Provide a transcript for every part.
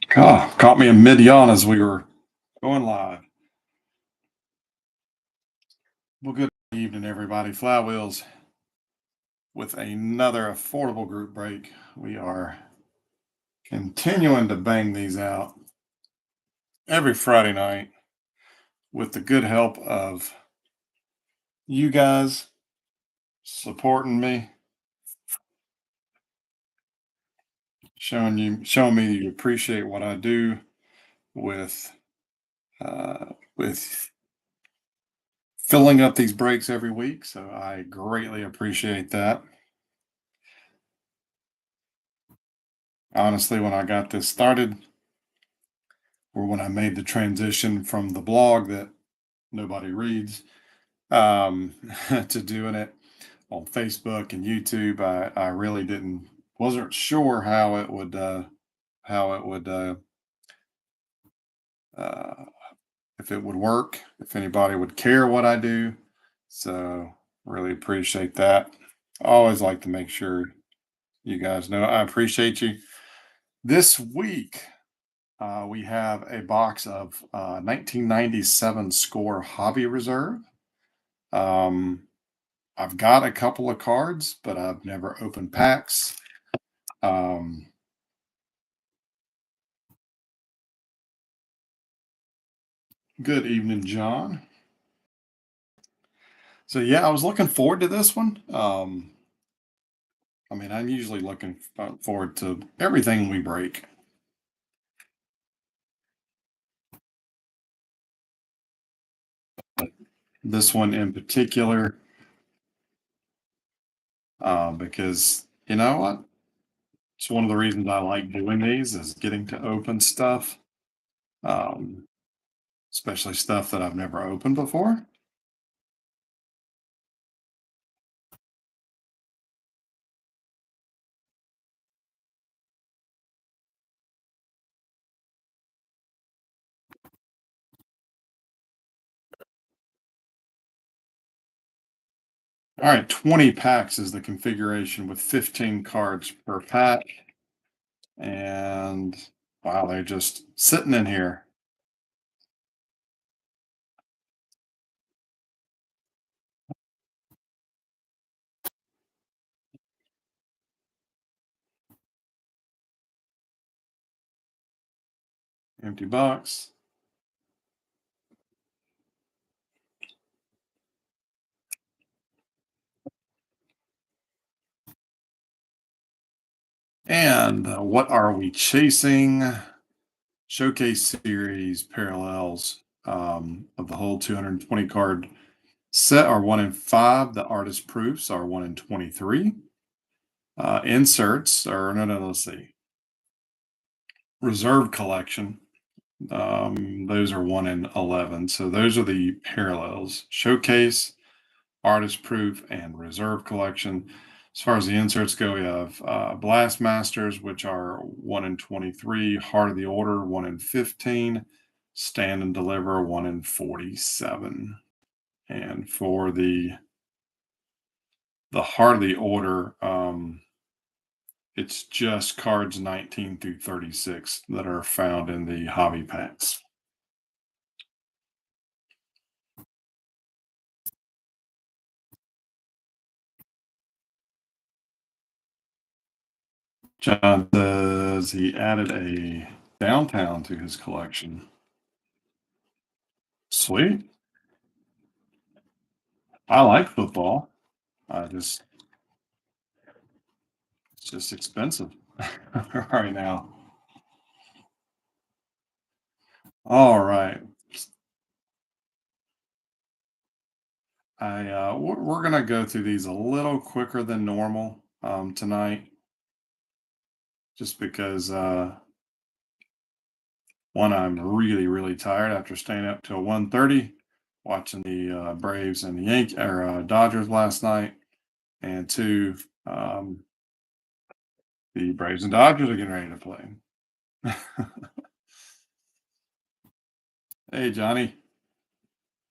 Caught me in mid-yawn as we were going live. Well, good evening, everybody. Flywheels with another affordable group break. We are continuing to bang these out every Friday night with the good help of you guys supporting me, showing me you appreciate what I do with with filling up these breaks every week. So I greatly appreciate that. Honestly, when I got this started, or when I made the transition from the blog that nobody reads to doing it on Facebook and YouTube, I really wasn't sure how it would uh, if it would work, if anybody would care what I do. So really appreciate that. I always like to make sure you guys know I appreciate you. This week, we have a box of 1997 score hobby reserve. I've got a couple of cards, but I've never opened packs. Good evening, John. So yeah, I was looking forward to this one. I mean, I'm usually looking forward to everything we break. This one in particular, because you know what? It's one of the reasons I like doing these is getting to open stuff, um, especially stuff that I've never opened before. All right, 20 packs is the configuration with 15 cards per pack. And wow, they're just sitting in here. Empty box. And what are we chasing? Showcase series parallels of the whole 220 card set are 1 in 5. The artist proofs are 1 in 23. Inserts are, no, let's see. Reserve collection. Those are 1 in 11. So those are the parallels. Showcase, artist proof, and reserve collection. As far as the inserts go, we have Blast Masters, which are 1 in 23, Heart of the Order, 1 in 15, Stand and Deliver, 1 in 47. And for the Heart of the Order, it's just cards 19 through 36 that are found in the hobby packs. John says he added a downtown to his collection. Sweet. I like football. It's just expensive right now. All right. We're gonna go through these a little quicker than normal tonight, just because one, I'm really tired after staying up till 1:30 watching the Braves and the Dodgers last night, and two, the Braves and Dodgers are getting ready to play. Hey, Johnny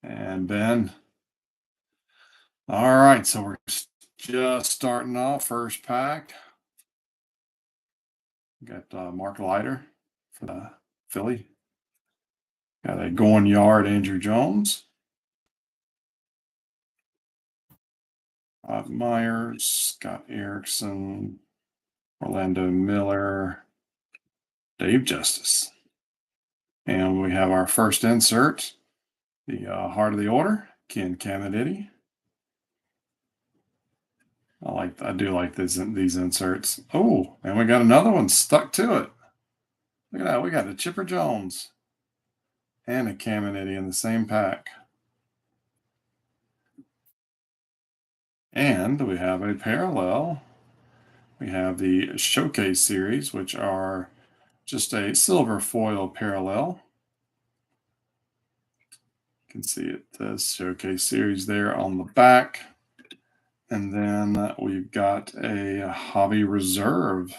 and Ben. All right, so we're just starting off first pack. Got Mark Leiter for the Philly. Got a going yard Andrew Jones. Bob Myers, Scott Erickson, Orlando Miller, Dave Justice. And we have our first insert, the Heart of the Order, Ken Caminiti. I do like these inserts. Oh, and we got another one stuck to it. Look at that. We got a Chipper Jones and a Caminiti in the same pack. And we have a parallel. We have the Showcase series, which are just a silver foil parallel. You can see it, the Showcase series there on the back. And then we've got a Hobby Reserve,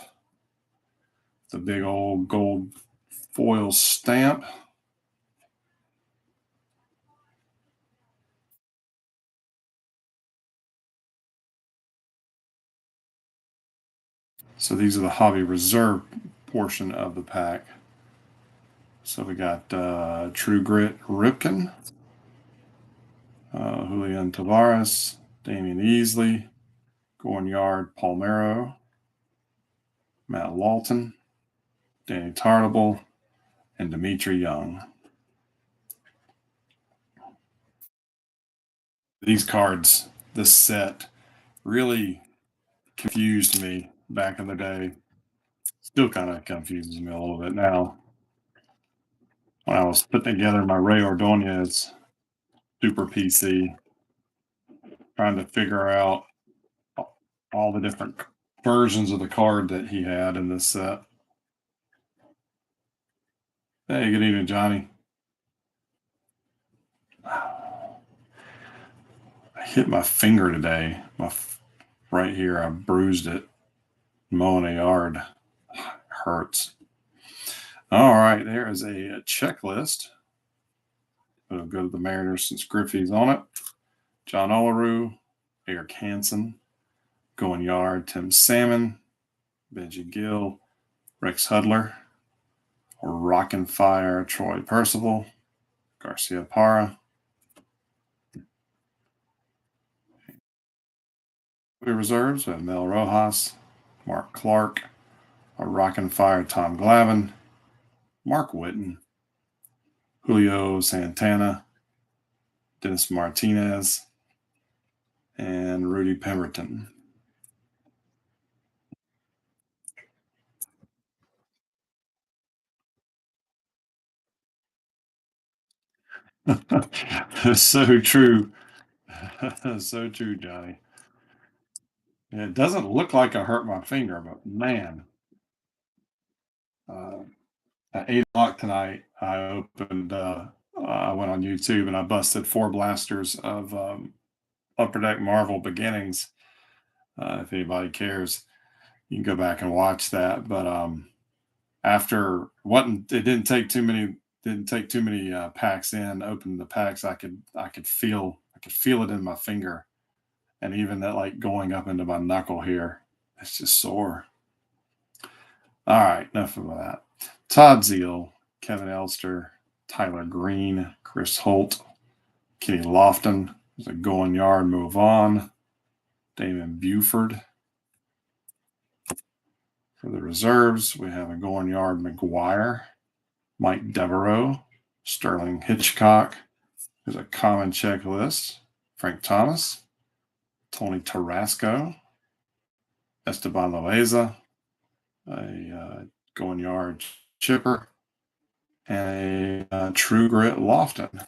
the big old gold foil stamp. So these are the Hobby Reserve portion of the pack. So we got True Grit Ripken, Julian Tavares, Damian Easley, Going Yard Palmero, Matt Walton, Danny Tartable, and Dimitri Young. These cards, this set, really confused me back in the day. Still kind of confuses me a little bit now. When I was putting together my Ray Ordonez Super PC, trying to figure out all the different versions of the card that he had in this set. Hey, good evening, Johnny. I hit my finger today. Right here, I bruised it. Mowing a yard hurts. All right, there is a checklist. We'll go to the Mariners since Griffey's on it. John Olerud, Eric Hansen, Going Yard, Tim Salmon, Benji Gill, Rex Hudler, Rockin' Fire, Troy Percival, Garcia Parra. We reserves, we have Mel Rojas, Mark Clark, a Rockin' Fire, Tom Glavine, Mark Whitten, Julio Santana, Dennis Martinez, and Rudy Pemberton. So true. So true, Johnny. It doesn't look like I hurt my finger, but man, at 8 o'clock tonight, I opened, I went on YouTube and I busted 4 blasters of Upper Deck Marvel Beginnings. If anybody cares, you can go back and watch that. But after it didn't take too many packs in. Opening the packs, I could feel it in my finger, and even that like going up into my knuckle here. It's just sore. All right, enough of that. Todd Zeal, Kevin Elster, Tyler Green, Chris Holt, Kenny Lofton. There's a Going Yard Move On. Damon Buford. For the reserves, we have a Going Yard McGuire, Mike Devereaux, Sterling Hitchcock. There's a common checklist. Frank Thomas, Tony Tarasco, Esteban Loaiza, a Going Yard Chipper, and a True Grit Lofton.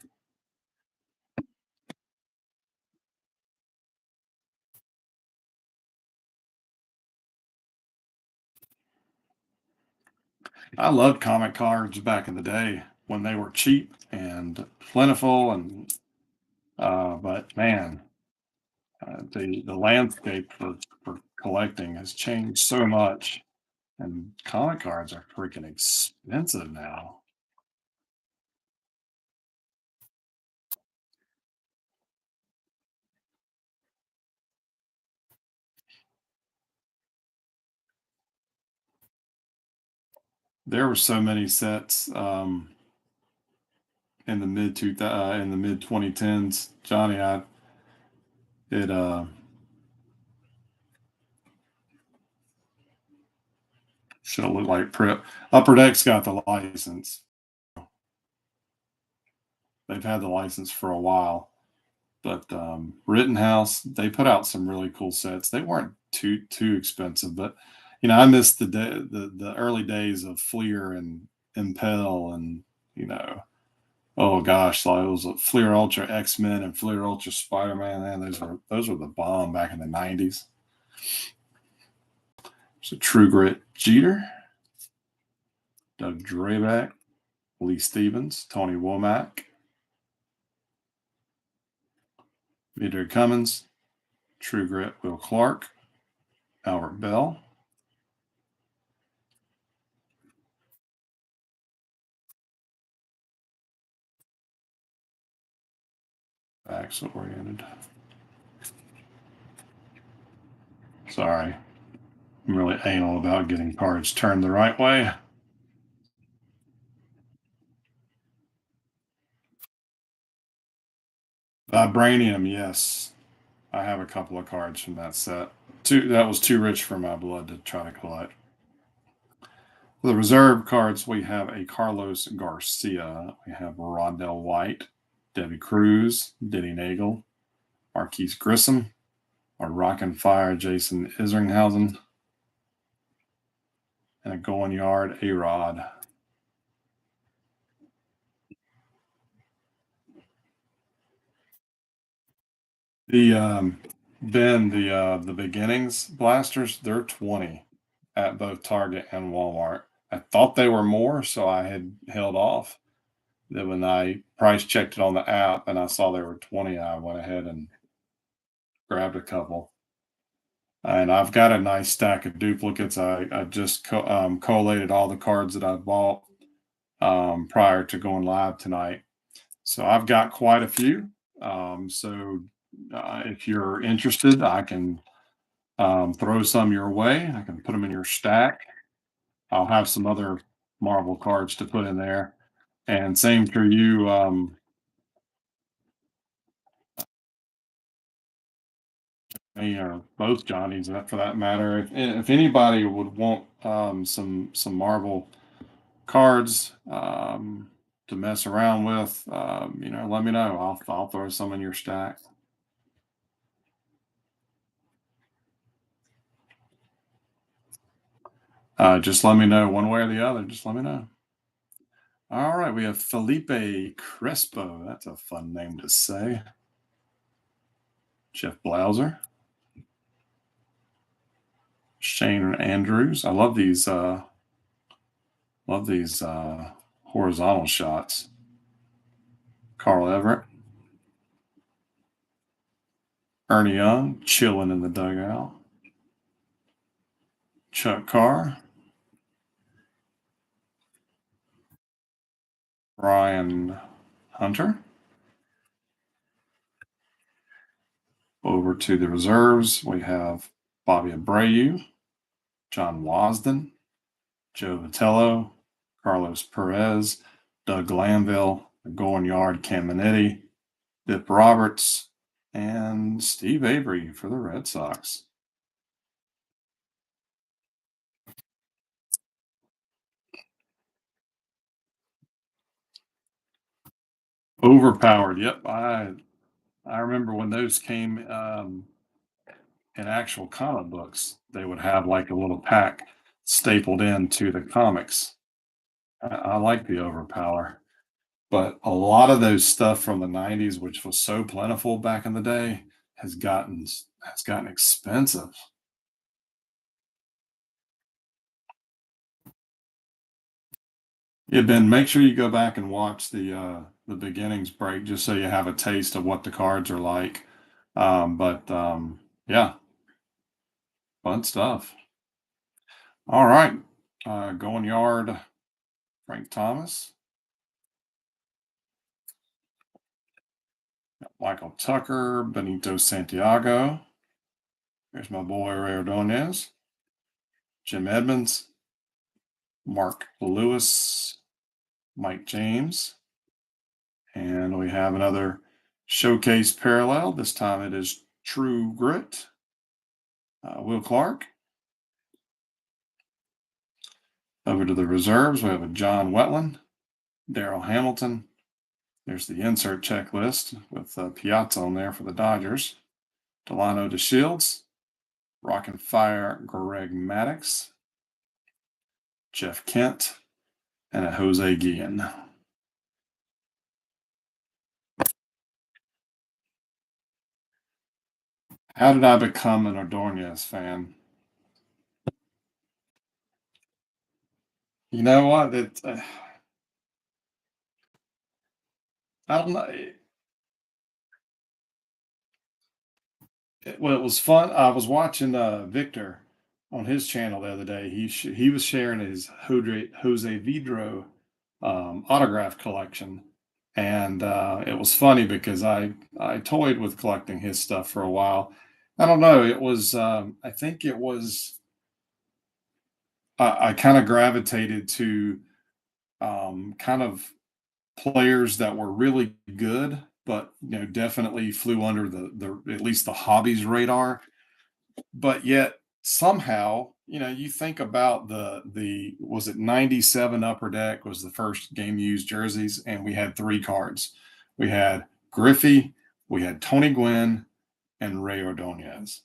I loved comic cards back in the day when they were cheap and plentiful, and but man, the landscape for collecting has changed so much, and comic cards are freaking expensive now. There were so many sets in the mid 2010s, Johnny. I it should have looked like Prep. Upper Deck's got the license. They've had the license for a while, but Rittenhouse, they put out some really cool sets. They weren't too expensive, but I missed the early days of Fleer and Impel, and you know, oh gosh, like it was a Fleer Ultra X Men and Fleer Ultra Spider Man. Man, those were the bomb back in the '90s. So True Grit Jeter, Doug Drabeck, Lee Stevens, Tony Womack, Peter Cummins, True Grit Will Clark, Albert Bell, facts oriented. Sorry, I'm really anal about getting cards turned the right way. Vibranium, yes. I have a couple of cards from that set. That was too rich for my blood to try to collect. For the reserve cards, we have a Carlos Garcia. We have Rondell White, Debbie Cruz, Denny Nagel, Marquise Grissom, our Rock and Fire Jason Isringhausen, and a Going Yard A-Rod. The Ben, the beginnings blasters, they're 20 at both Target and Walmart. I thought they were more, so I had held off. Then when I price checked it on the app and I saw they were 20, I went ahead and grabbed a couple. And I've got a nice stack of duplicates. I just collated all the cards that I bought prior to going live tonight. So I've got quite a few. If you're interested, I can throw some your way. I can put them in your stack. I'll have some other Marvel cards to put in there. And same for you. Me or both Johnnies, for that matter. If anybody would want some Marvel cards to mess around with, let me know. I'll throw some in your stack. Just let me know one way or the other. Just let me know. All right, we have Felipe Crespo. That's a fun name to say. Jeff Blauser, Shane Andrews. I love these. Horizontal shots. Carl Everett, Ernie Young, chilling in the dugout. Chuck Carr, Ryan Hunter. Over to the reserves, we have Bobby Abreu, John Wasden, Joe Vitello, Carlos Perez, Doug Glanville, Going Yard Caminetti, Bip Roberts, and Steve Avery for the Red Sox. Overpowered. Yep, I remember when those came in actual comic books. They would have like a little pack stapled into the comics. I like the overpower, but a lot of those stuff from the '90s, which was so plentiful back in the day, has gotten expensive. Yeah, Ben, make sure you go back and watch the beginnings break just so you have a taste of what the cards are like. But yeah, fun stuff. All right, going yard, Frank Thomas, Michael Tucker, Benito Santiago. There's my boy Ray Ordonez, Jim Edmonds, Mark Lewis, Mike James, and we have another showcase parallel. This time it is True Grit, Will Clark. Over to the reserves, we have a John Wetland, Daryl Hamilton. There's the insert checklist with Piazza on there for the Dodgers. Delano DeShields, Rockin' Fire Greg Maddux, Jeff Kent, and a Jose Guillen. How did I become an Ordonez fan? You know what? I don't know. Well, it was fun. I was watching Victor on his channel the other day. He was sharing his Jose Vidro autograph collection, and it was funny because I toyed with collecting his stuff for a while. I don't know. It was I think it was I kind of gravitated to kind of players that were really good, but definitely flew under the at least the hobbies radar. But yet somehow, you think about the was it 97 Upper Deck was the first game used jerseys, and we had three cards. We had Griffey, we had Tony Gwynn, and Ray Ordonez.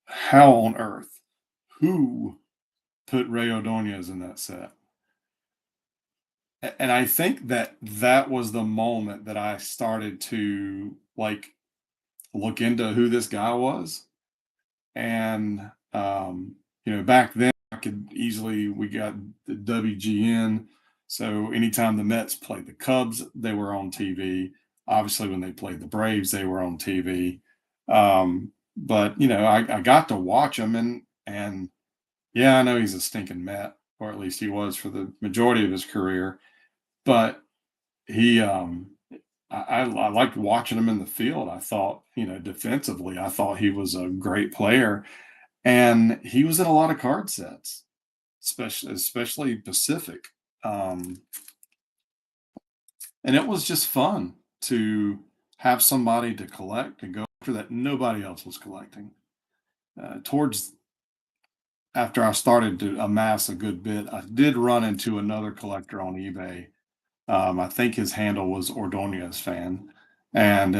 How on earth? Who put Ray Ordonez in that set? And I think that was the moment that I started to like look into who this guy was. And back then I could easily we got the WGN. So anytime the Mets played the Cubs, they were on TV. Obviously, when they played the Braves, they were on TV. But I got to watch them, and yeah, I know he's a stinking Met, or at least he was for the majority of his career. But he I liked watching him in the field. I thought, defensively, I thought he was a great player. And he was in a lot of card sets, especially Pacific. Um, and it was just fun to have somebody to collect and go after that nobody else was collecting. Towards after I started to amass a good bit, I did run into another collector on eBay. I think his handle was Ordonez fan, and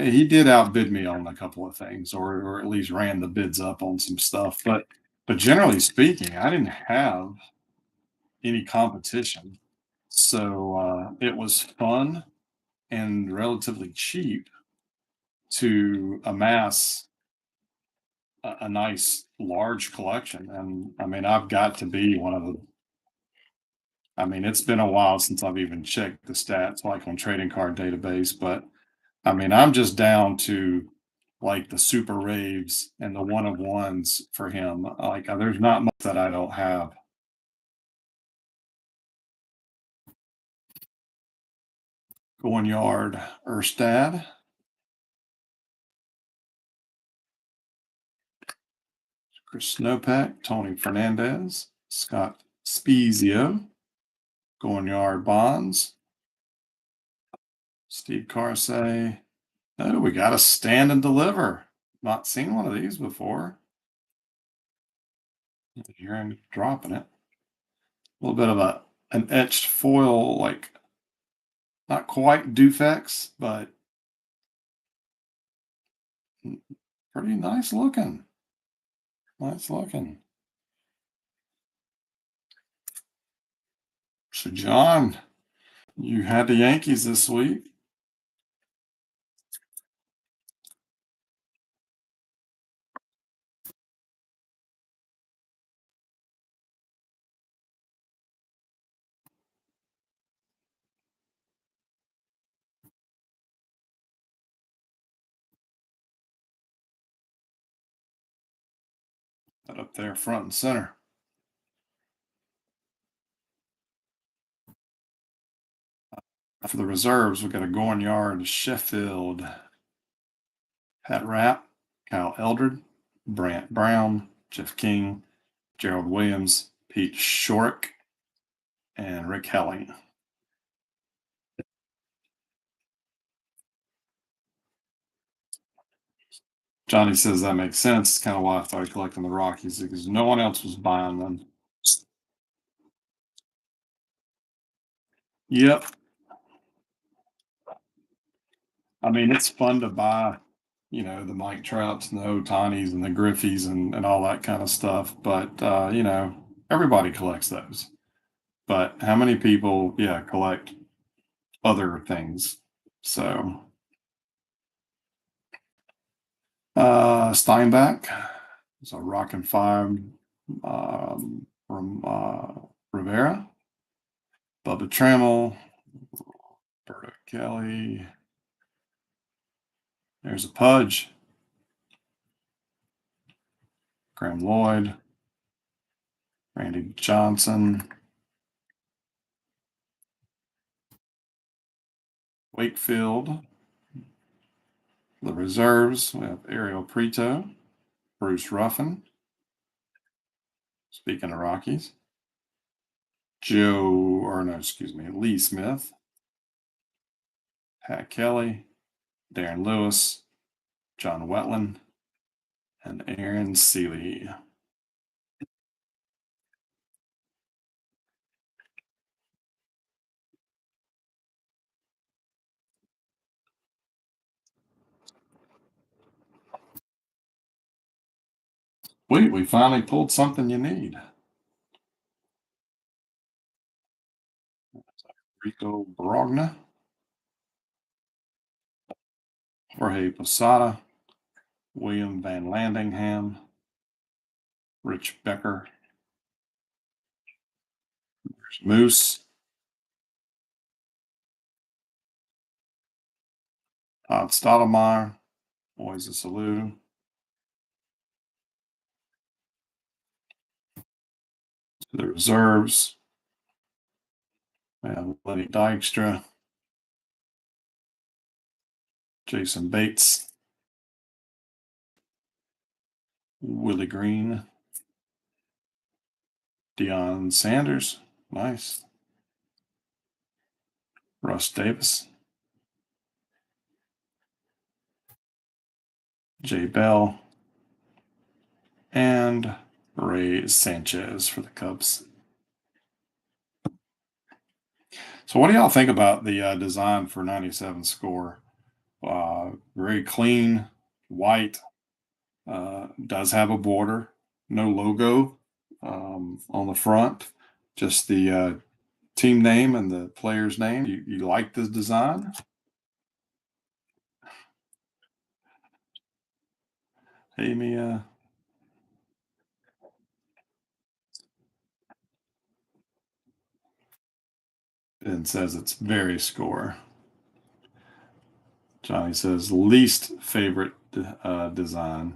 he did outbid me on a couple of things, or at least ran the bids up on some stuff. But generally speaking, I didn't have any competition, so it was fun and relatively cheap to amass a nice large collection. And I mean, I've got to be one of the I mean, it's been a while since I've even checked the stats like on trading card database, but I mean, I'm just down to like the super raves and the one of ones for him. Like, there's not much that I don't have. Going yard, Erstad, Chris Snowpack, Tony Fernandez, Scott Spezio, going yard Bonds, Steve Carsey. Oh, we got to stand and deliver. Not seen one of these before. You're dropping it. A little bit of an etched foil, like not quite Dufex, but pretty nice looking. Nice looking. So, John, you had the Yankees this week. That up there, front and center. For the reserves, we've got a Gornyard, Sheffield, Pat Rapp, Kyle Eldred, Brant Brown, Jeff King, Gerald Williams, Pete Shorrock, and Rick Helly. Johnny says that makes sense. It's kind of why I started collecting the Rockies, because no one else was buying them. Yep. I mean, it's fun to buy, the Mike Trouts and the Otanis and the Griffies and all that kind of stuff. But, everybody collects those. But how many people, collect other things? So, Steinbach is a Rock and Fire from Rivera, Bubba Trammell, Berta Kelly. There's a Pudge, Graham Lloyd, Randy Johnson, Wakefield. The reserves, we have Ariel Prieto, Bruce Ruffin. Speaking of Rockies, Lee Smith, Pat Kelly, Darren Lewis, John Wetland, and Aaron Seeley. We finally pulled something you need. Rico Brogna, Jorge Posada, William Van Landingham, Rich Becker, Moose, Todd Stottlemyre, Moises Alou, the reserves, we have Lenny Dykstra, Jason Bates, Willie Green, Deion Sanders, nice, Russ Davis, Jay Bell, and Ray Sanchez for the Cubs. So what do y'all think about the design for 97 score? Very clean, white, does have a border, no logo on the front, just the team name and the player's name. You like this design? Amy, and says it's very score. Johnny says least favorite design.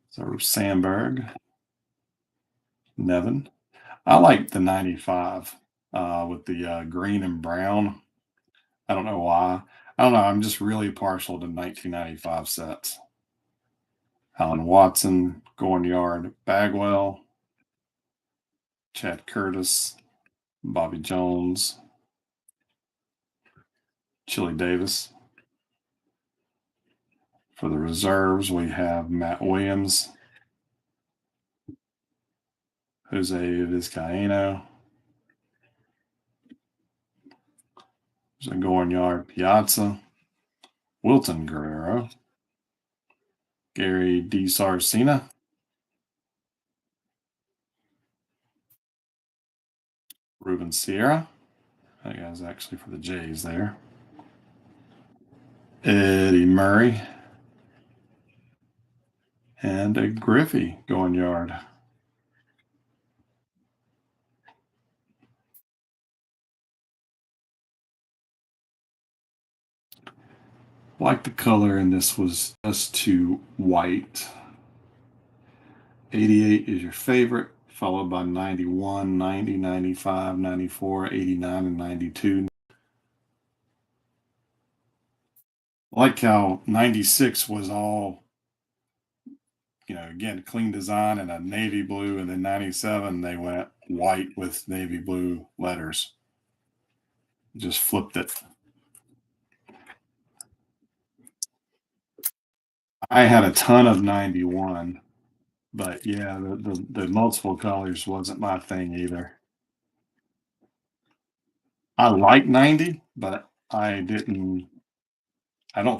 So Sandberg, Nevin. I like the 95 with the green and brown. I don't know why. I don't know. I'm just really partial to 1995 sets. Alan Watson, Gornyard, Bagwell, Chad Curtis, Bobby Jones, Chili Davis. For the reserves, we have Matt Williams, Jose Vizcaíno, Gornyard, Piazza, Wilton Guerrero, Gary DiSarcina, Ruben Sierra. That guy's actually for the Jays there. Eddie Murray, and a Griffey Gornyard. Like the color, and this was just too white. 88 is your favorite, followed by 91, 90, 95, 94, 89, and 92. I like how 96 was all again, clean design and a navy blue. And then 97, they went white with navy blue letters. Just flipped it. I had a ton of 91, but yeah, the multiple colors wasn't my thing either. I like 90, but I don't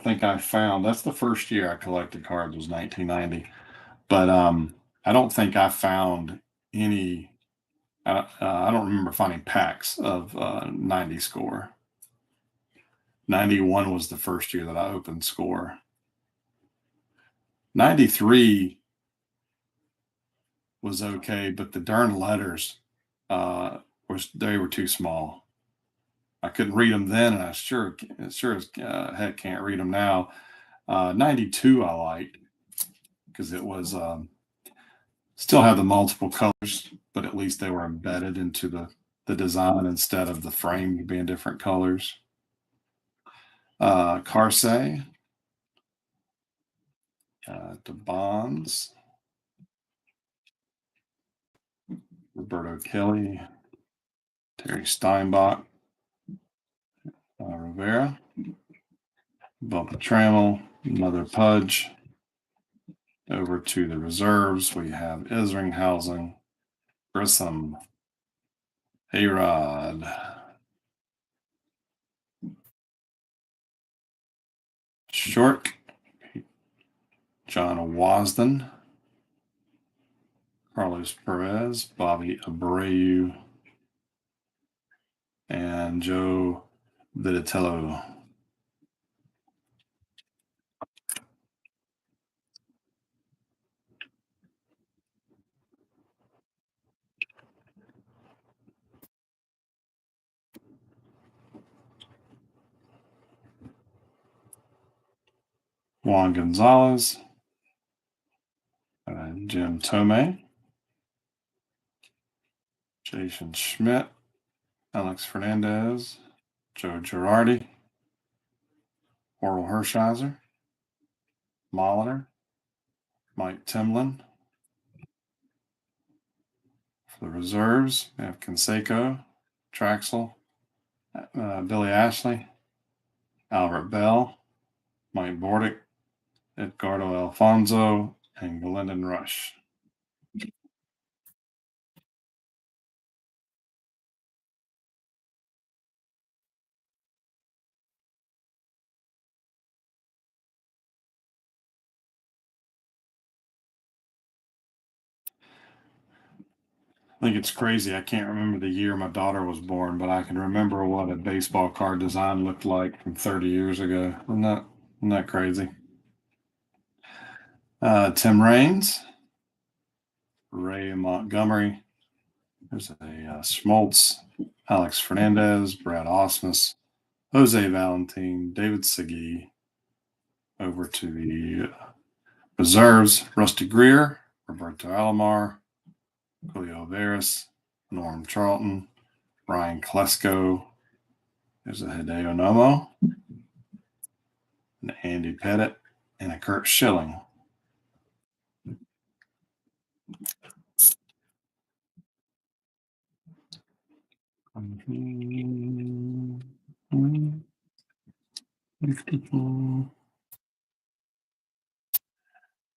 think I found, that's the first year I collected cards was 1990. But I don't think I found any, I don't remember finding packs of 90 score. 91 was the first year that I opened score. 93 was okay, but the darn letters they were too small. I couldn't read them then, and I sure as heck can't read them now. 92 I liked because it was still had the multiple colors, but at least they were embedded into the design instead of the frame being different colors. Carsey, the Bonds, Roberto Kelly, Terry Steinbach, Rivera, Bubba Trammell, Mother Pudge. Over to the reserves, we have Isringhausen, Grissom, A-Rod, Short, John Wasden, Carlos Perez, Bobby Abreu, and Joe Vitatello. Juan Gonzalez, Jim Thome, Jason Schmidt, Alex Fernandez, Joe Girardi, Oral Hershiser, Molitor, Mike Timlin. For the reserves, we have Canseco, Traxel, Billy Ashley, Albert Bell, Mike Bordick, Edgardo Alfonso, and Glendon Rush. I think it's crazy. I can't remember the year my daughter was born, but I can remember what a baseball card design looked like from 30 years ago. Isn't that crazy? Tim Raines, Ray Montgomery. There's a Schmaltz, Alex Fernandez, Brad Osmus, Jose Valentin, David Segui. Over to the reserves, Rusty Greer, Roberto Alomar, Julio Veras, Norm Charlton, Ryan Klesko. There's a Hideo Nomo, an Andy Pettit, and a Kurt Schilling.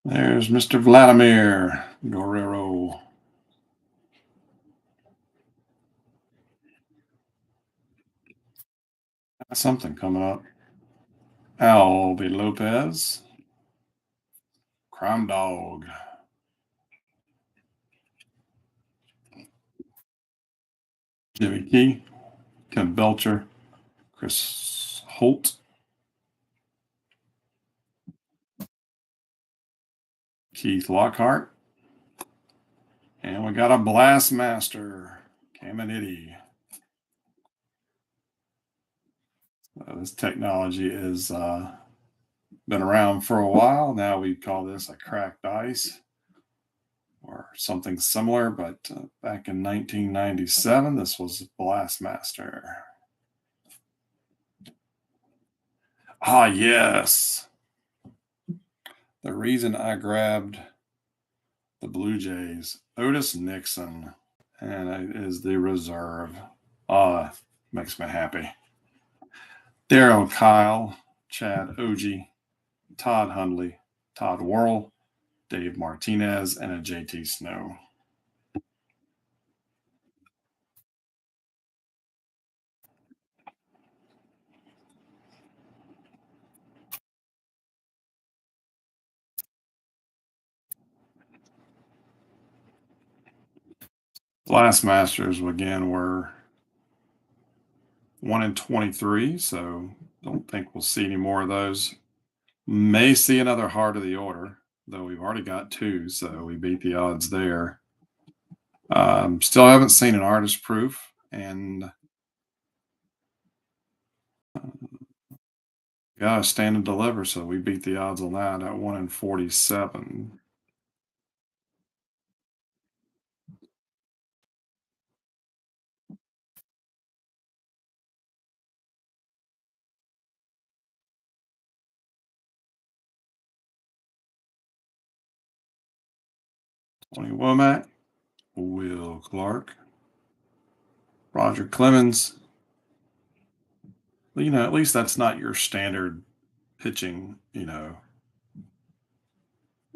There's Mr. Vladimir Guerrero. Something coming up. Albie Lopez. Crime Dog. Jimmy Key. Ken Belcher. Chris Holt. Keith Lockhart. And we got a Blastmaster. Caminiti. This technology has been around for a while. Now we call this a cracked ice or something similar, but back in 1997, this was Blastmaster. Ah, yes. The reason I grabbed the Blue Jays, Otis Nixon, and it is the reserve. Makes me happy. Daryl Kyle, Chad Ogie, Todd Hundley, Todd Worrell, Dave Martinez, and a JT Snow. The last Masters again were 1 in 23, so don't think we'll see any more of those. May see another Heart of the Order, though we've already got two, so we beat the odds there. Still haven't seen an Artist Proof, and yeah, Stand and Deliver, so we beat the odds on that at 1 in 47. Tony Womack, Will Clark, Roger Clemens. At least that's not your standard pitching,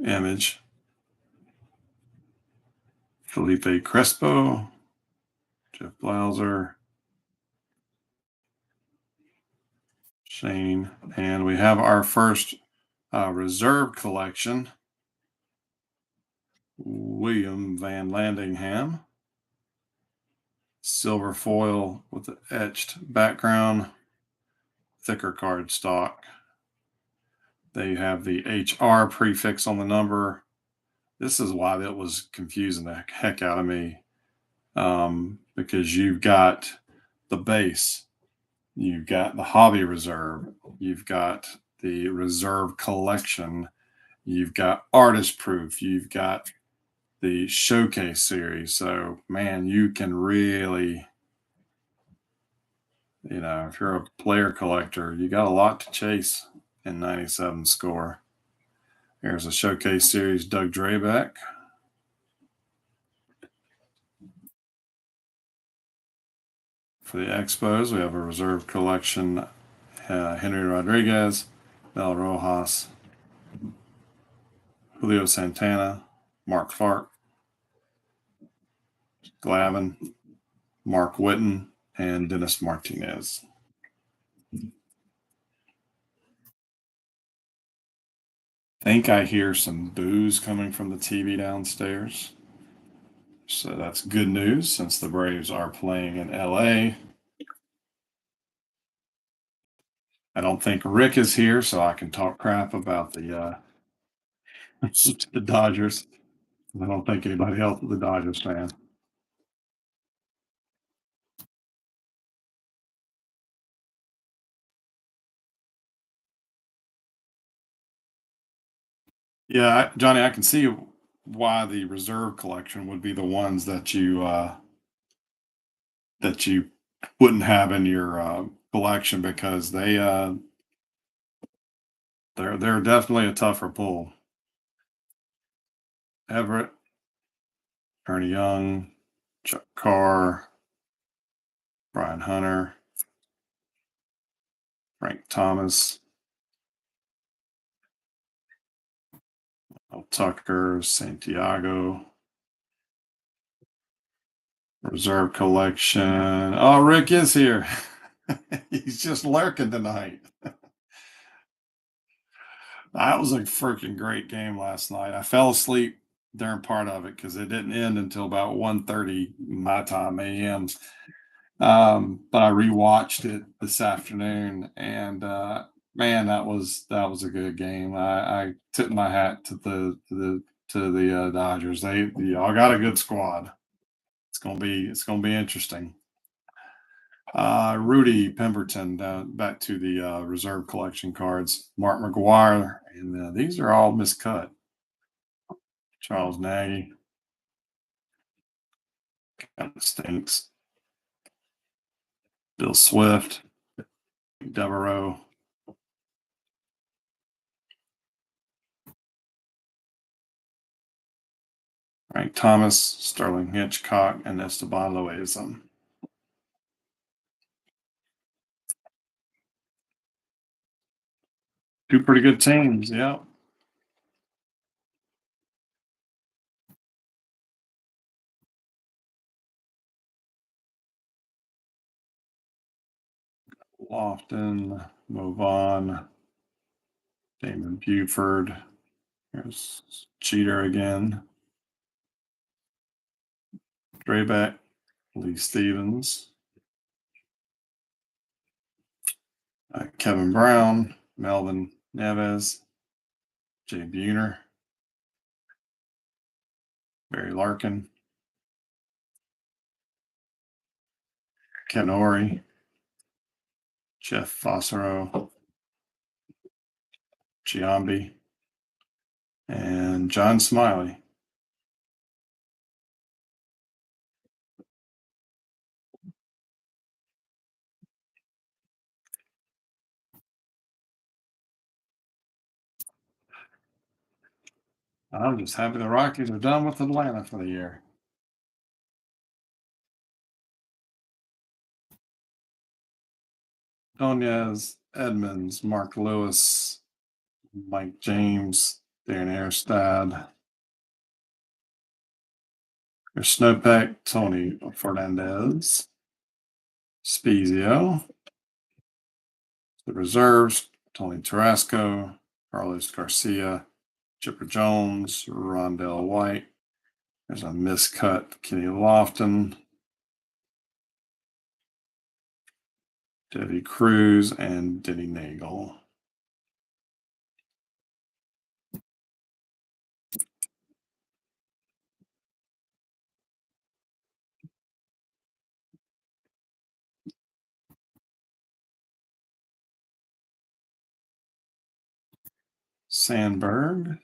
image. Felipe Crespo, Jeff Blauser, Shane, and we have our first reserve collection. William Van Landingham, silver foil with the etched background, thicker card stock. They have the HR prefix on the number. This is why that was confusing the heck out of me, because you've got the base, you've got the hobby reserve, you've got the reserve collection, you've got artist proof, you've got the showcase series. So, man, you can really, if you're a player collector, you got a lot to chase in 97 score. Here's a showcase series, Doug Drabeck. For the Expos, we have a reserve collection, Henry Rodriguez, Mel Rojas, Julio Santana, Mark Clark, Glavin, Mark Whitten, and Dennis Martinez. Think I hear some boos coming from the TV downstairs. So that's good news since the Braves are playing in LA. I don't think Rick is here, so I can talk crap about the the Dodgers. I don't think anybody else is a Dodgers fan. Yeah, Johnny, I can see why the reserve collection would be the ones that you wouldn't have in your collection because they're definitely a tougher pull. Everett, Ernie Young, Chuck Carr, Brian Hunter, Frank Thomas, Tucker, Santiago, reserve collection. Oh, Rick is here. He's just lurking tonight. That was a freaking great game last night. I fell asleep during part of it because it didn't end until about 1:30 my time AM. But I rewatched it this afternoon, and man, that was a good game. I tip my hat to the Dodgers. They y'all got a good squad. It's gonna be interesting. Rudy Pemberton back to the reserve collection cards. Mark McGuire, and these are all miscut. Charles Nagy kind of stinks. Bill Swift, Devereaux. Frank Thomas, Sterling Hitchcock, and Esteban Loaiza. Two pretty good teams, yeah. Lofton, Movan, Damon Buford. Here's Cheater again. Draybeck, Lee Stevens, Kevin Brown, Melvin Neves, Jay Buhner, Barry Larkin, Ken Ori, Jeff Fossero, Giambi, and John Smiley. I'm just happy the Rockies are done with Atlanta for the year. Nunez, Edmonds, Mark Lewis, Mike James, Darren Erstad, Chris Snowpack, Tony Fernandez, Spezio. The reserves, Tony Tarasco, Carlos Garcia, Chipper Jones, Rondell White. There's a miscut, Kenny Lofton, Debbie Cruz, and Denny Nagel. Sandberg,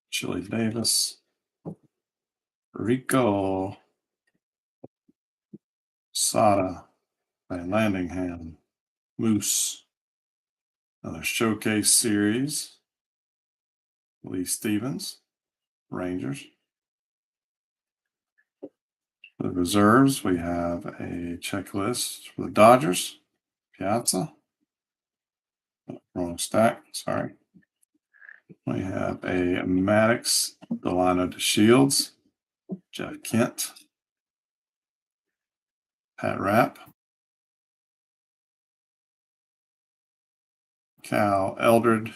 Chili Davis, Rico, Sada, Van Landingham, Moose, another showcase series, Lee Stevens, Rangers. For the reserves, we have a checklist for the Dodgers, Piazza. Wrong stack, sorry. We have a Maddox, Delano DeShields, Jeff Kent, Pat Rapp, Cal Eldred,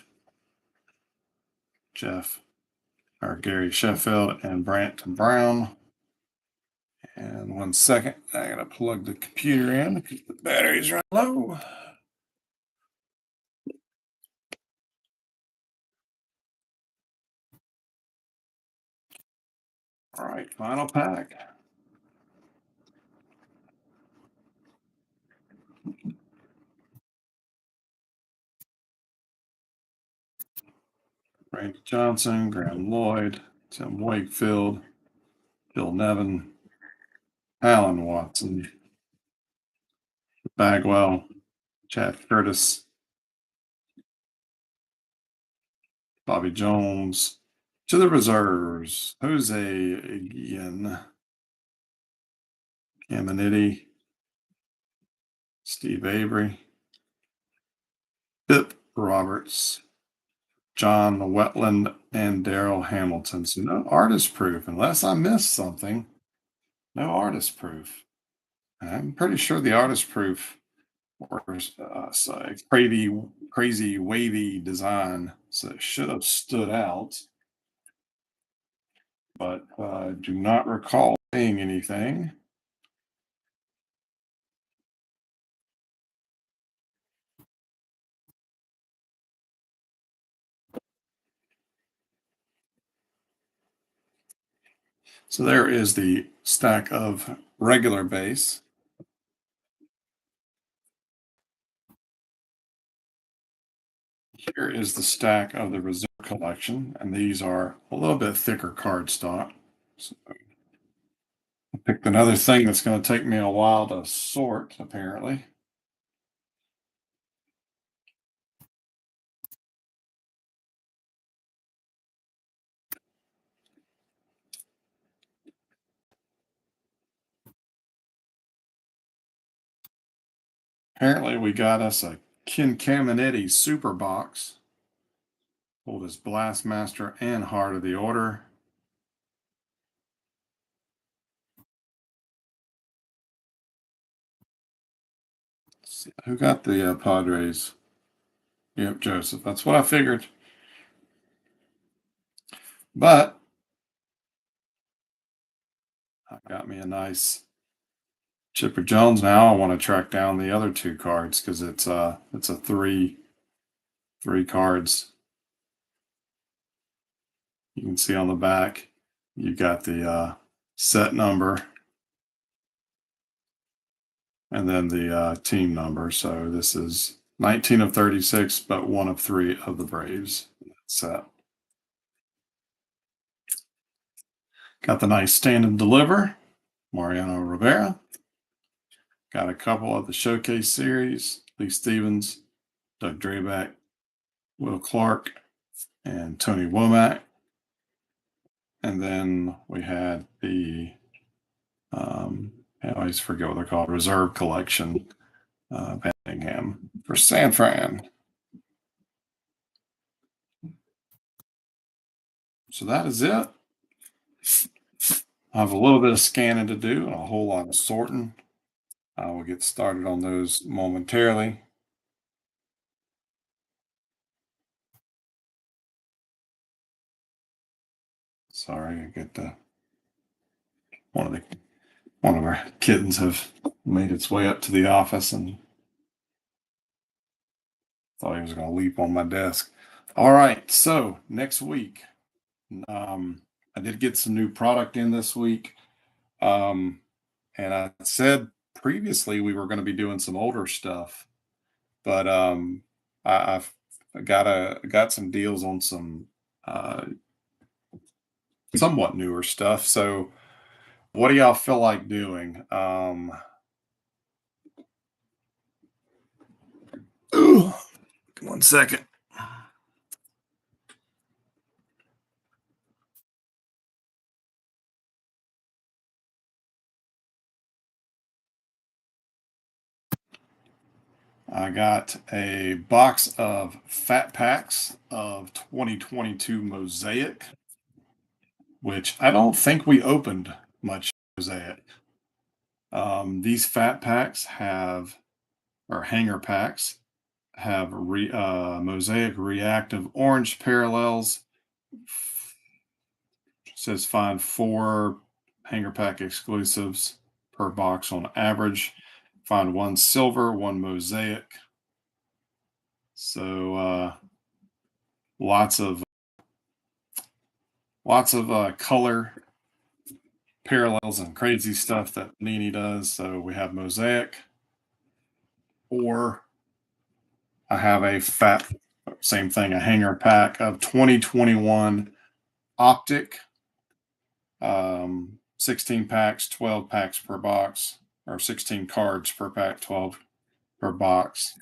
Gary Sheffield, and Brant Brown. And 1 second, I gotta plug the computer in because the batteries are low. All right, final pack. Randy Johnson, Graham Lloyd, Tim Wakefield, Bill Nevin, Alan Watson, Bagwell, Chad Curtis, Bobby Jones. To the reserves, Jose again, Caminiti, Steve Avery, Pip Roberts, John Wetland, and Daryl Hamilton. So no artist proof, unless I missed something. No artist proof. I'm pretty sure the artist proof was a crazy wavy design, so it should have stood out. But I do not recall saying anything. So there is the stack of regular base. Here is the stack of the reserve collection, and these are a little bit thicker cardstock. So I picked another thing that's going to take me a while to sort, apparently. Apparently, we got us a Ken Caminiti super box. Pulled his Blastmaster and Heart of the Order. Who got the Padres? Yep, Joseph. That's what I figured. But I got me a nice Chipper Jones. Now I want to track down the other two cards because it's a three cards. You can see on the back, you got the set number and then the team number. So this is 19 of 36, but 1 of 3 of the Braves set. Got the nice stand and deliver, Mariano Rivera. Got a couple of the Showcase series, Lee Stevens, Doug Drabek, Will Clark, and Tony Womack. And then we had the, I always forget what they're called, Reserve Collection, Bellingham for San Fran. So that is it. I have a little bit of scanning to do and a whole lot of sorting. I will get started on those momentarily. Sorry, I get one of our kittens have made its way up to the office and thought he was going to leap on my desk. All right, so next week, I did get some new product in this week, and I said previously we were going to be doing some older stuff, but I've got some deals on some somewhat newer stuff. So, what do y'all feel like doing? One second. I got a box of fat packs of 2022 Mosaic, which I don't think we opened much Mosaic. These fat packs have, or hanger packs, have Mosaic reactive orange parallels. It says find 4 hanger pack exclusives per box on average. Find 1 silver, 1 Mosaic. So lots of color parallels and crazy stuff that Nini does. So we have Mosaic, or I have a same thing, a hanger pack of 2021 Optic, 16 packs, 12 packs per box, or 16 cards per pack, 12 per box.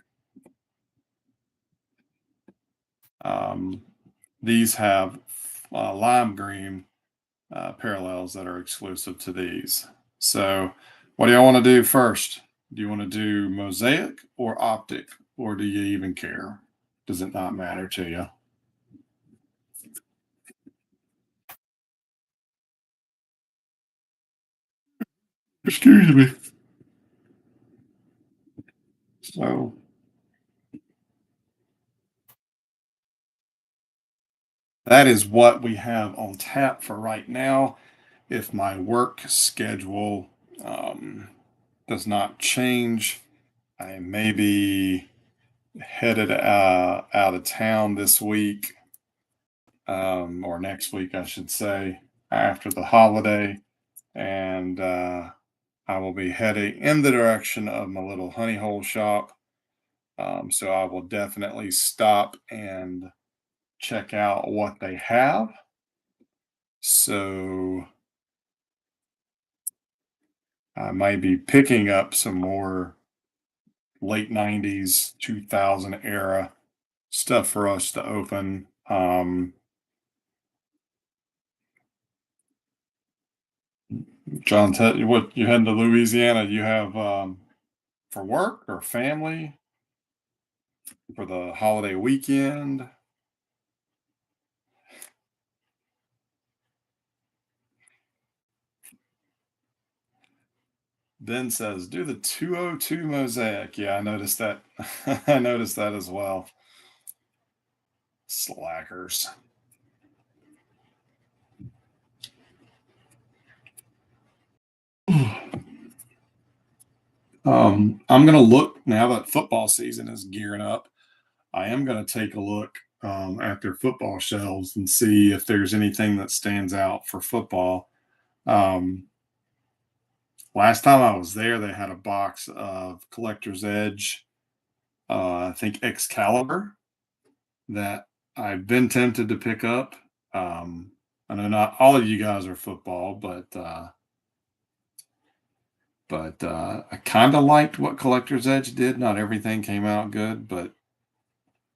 These have lime green parallels that are exclusive to these. So, what do y'all want to do first? Do you want to do Mosaic or Optic, or do you even care? Does it not matter to you? Excuse me. So, that is what we have on tap for right now. If my work schedule does not change, I may be headed out of town this week, or next week, I should say, after the holiday. And I will be heading in the direction of my little honey hole shop. So I will definitely stop and check out what they have. So I might be picking up some more late 90s, 2000 era stuff for us to open. John, what you heading to Louisiana? You have for work or family for the holiday weekend? Ben says, do the 202 mosaic. Yeah, I noticed that. I noticed that as well. Slackers. I'm going to look now that football season is gearing up. I am going to take a look at their football shelves and see if there's anything that stands out for football. Um, Last time I was there, they had a box of Collector's Edge, I think Excalibur, that I've been tempted to pick up. I know not all of you guys are football, but I kind of liked what Collector's Edge did. Not everything came out good, but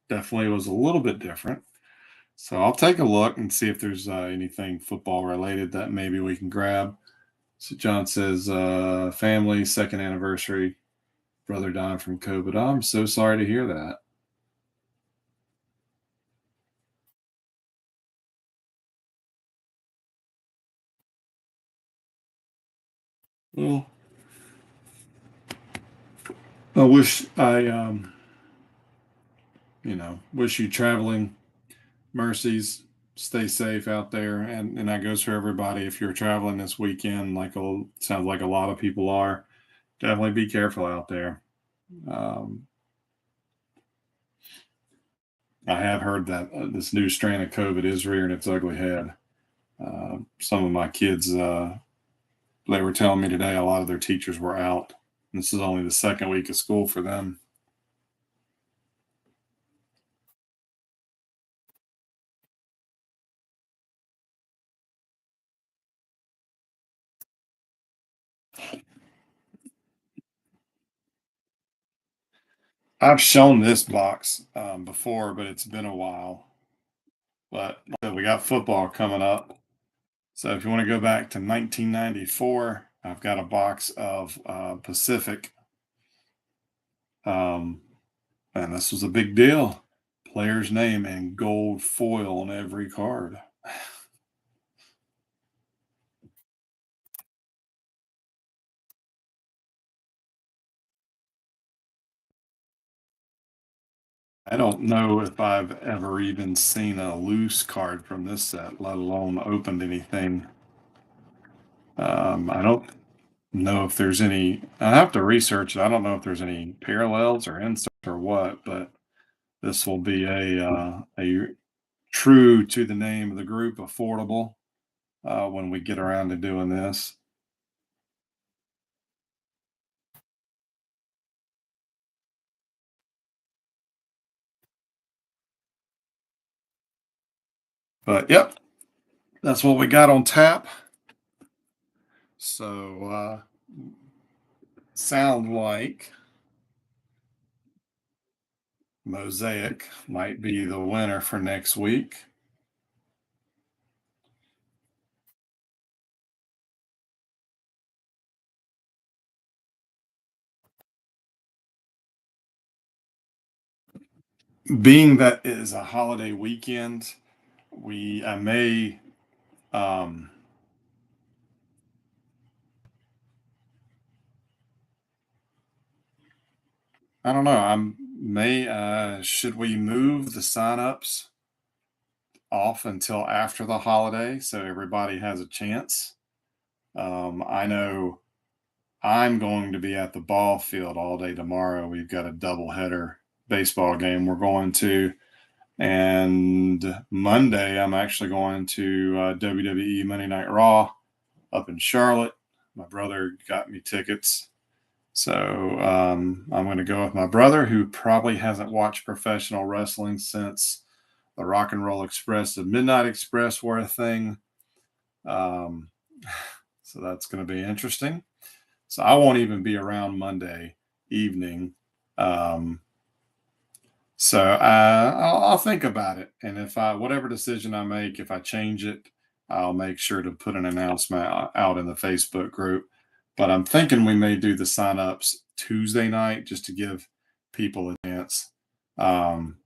definitely was a little bit different. So I'll take a look and see if there's anything football related that maybe we can grab. So John says, family, second anniversary, brother died from COVID. I'm so sorry to hear that. Well, I wish wish you traveling mercies. Stay safe out there, and that goes for everybody. If you're traveling this weekend, sounds like a lot of people are, definitely be careful out there. Um, I have heard that this new strain of COVID is rearing its ugly head. Some of my kids, they were telling me today, a lot of their teachers were out. This is only the second week of school for them. I've shown this box before, but it's been a while. But we got football coming up. So if you want to go back to 1994, I've got a box of Pacific. Um, and this was a big deal. Player's name and gold foil on every card. I don't know if I've ever even seen a loose card from this set, let alone opened anything. I don't know if there's any. I have to research it. I don't know if there's any parallels or inserts or what, but this will be a true to the name of the group, affordable, when we get around to doing this. But yep, that's what we got on tap. So sound like Mosaic might be the winner for next week. Being that it is a holiday weekend, we I may um I don't know. I'm may should we move the signups off until after the holiday so everybody has a chance? I know I'm going to be at the ball field all day tomorrow. We've got a doubleheader baseball game we're going to. And Monday, I'm actually going to WWE Monday Night Raw up in Charlotte. My brother got me tickets. So I'm going to go with my brother, who probably hasn't watched professional wrestling since the Rock and Roll Express, the Midnight Express were a thing. Um, so that's going to be interesting. So I won't even be around Monday evening. Um, I'll think about it, and if I whatever decision I make, if I change it, I'll make sure to put an announcement out in the Facebook group. but I'm thinking we may do the signups Tuesday night just to give people a chance. Um,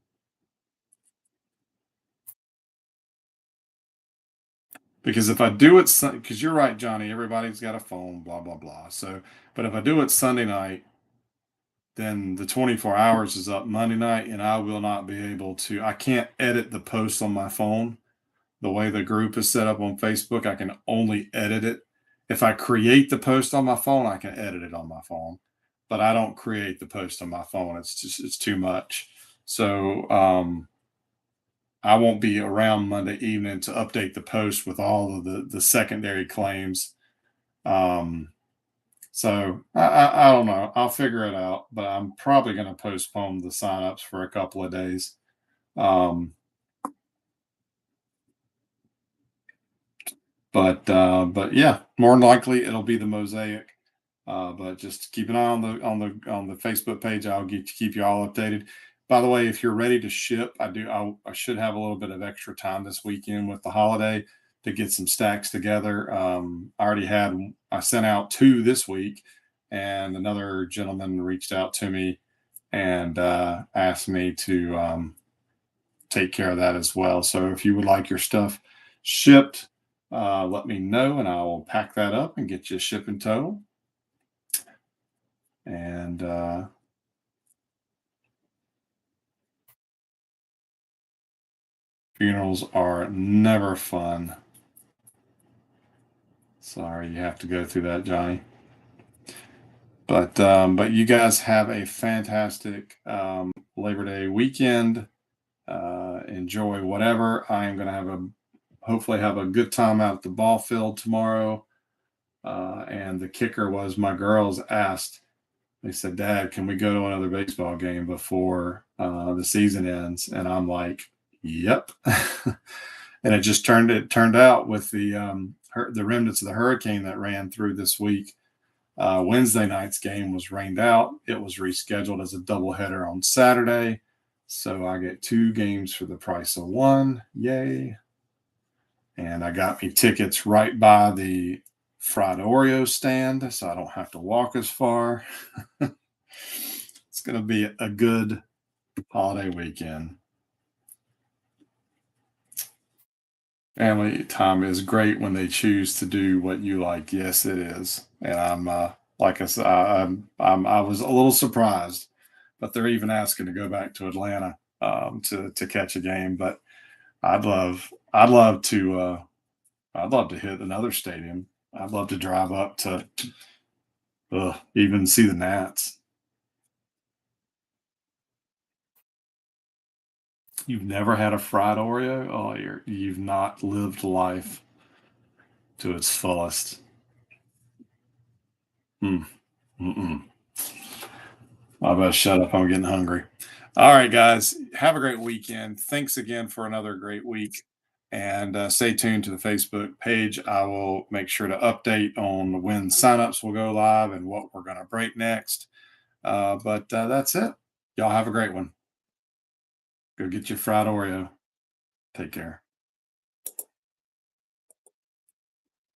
because if I do it, because you're right, Johnny, everybody's got a phone, blah, blah, blah. So, but if I do it Sunday night, then the 24 hours is up Monday night, and I will not be able to. I can't edit the post on my phone the way the group is set up on Facebook. I can only edit it. If I create the post on my phone, I can edit it on my phone, but I don't create the post on my phone. It's too much. So I won't be around Monday evening to update the post with all of the secondary claims. Um, so I don't know. I'll figure it out, but I'm probably going to postpone the signups for a couple of days. Um, but yeah, more than likely it'll be the mosaic. But just keep an eye on the Facebook page. I'll keep you all updated. By the way, if you're ready to ship, I should have a little bit of extra time this weekend with the holiday to get some stacks together. I sent out two this week, and another gentleman reached out to me and asked me to take care of that as well. So if you would like your stuff shipped, let me know and I will pack that up and get you a shipping total. And funerals are never fun. Sorry you have to go through that, Johnny. But you guys have a fantastic Labor Day weekend. Enjoy whatever. I am going to hopefully have a good time out at the ball field tomorrow. And the kicker was my girls asked, they said, Dad, can we go to another baseball game before the season ends? And I'm like, yep. And it turned out with the remnants of the hurricane that ran through this week. Wednesday night's game was rained out. It was rescheduled as a doubleheader on Saturday. So I get two games for the price of one. Yay. And I got me tickets right by the fried Oreo stand, so I don't have to walk as far. It's going to be a good holiday weekend. Family time is great when they choose to do what you like. Yes, it is. And I'm like I said, I was a little surprised, but they're even asking to go back to Atlanta to catch a game. But I'd love to I'd love to hit another stadium. I'd love to drive up to even see the Nats. You've never had a fried Oreo? Oh, you've not lived life to its fullest. Mm, mm-mm. I better shut up. I'm getting hungry. All right, guys. Have a great weekend. Thanks again for another great week. And stay tuned to the Facebook page. I will make sure to update on when signups will go live and what we're going to break next. But that's it. Y'all have a great one. Go get your fried Oreo. Take care.